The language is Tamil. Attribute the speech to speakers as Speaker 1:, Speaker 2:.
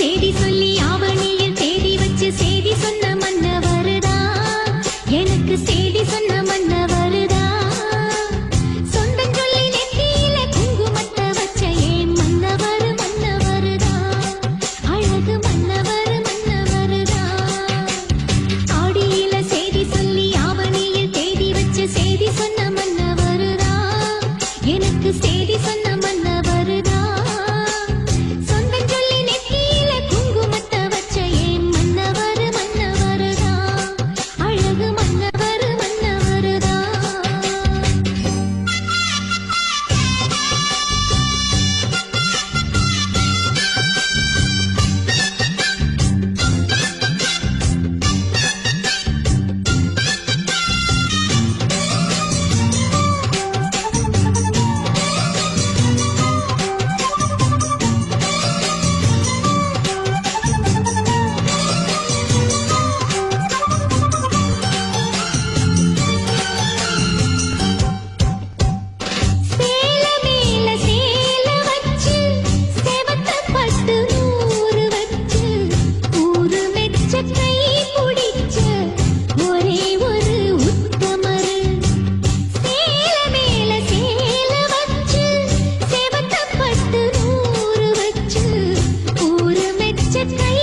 Speaker 1: சேதி சொல்லி ஆவணியில் தேடி வச்சு சேதி சொன்ன மன்னவருதா எனக்கு சேதி சொன்ன மன்னவருதா சொந்தம் சொல்லி நெத்தியில குங்குமத்தை வச்ச ஏன் மன்னவர் மன்னவருதா அழகு மன்னவர் மன்னவருதா ஆடியில சேதி சொல்லி ஆவணியில் தேடி வச்சு சேதி சொன்ன மன்னவருதா எனக்கு சேதி சொன்ன மன்னவருதா சொந்தம் சொல்லி நெத்தியில குங்குமத்தை வச்ச ஏன் மன்னவர் மன்னவருதா அழகு மன்னவர் மன்னவருதா சேல மேல சேல வச்சு செவத்த பட்டு நூறு வச்சு ஊரு மெச்ச கை பிடிச்ச ஒரே ஒரு உத்தமரு சேல மேல சேல வச்சு செவத்த பட்டு நூறு வச்சு ஊரு மெச்ச கை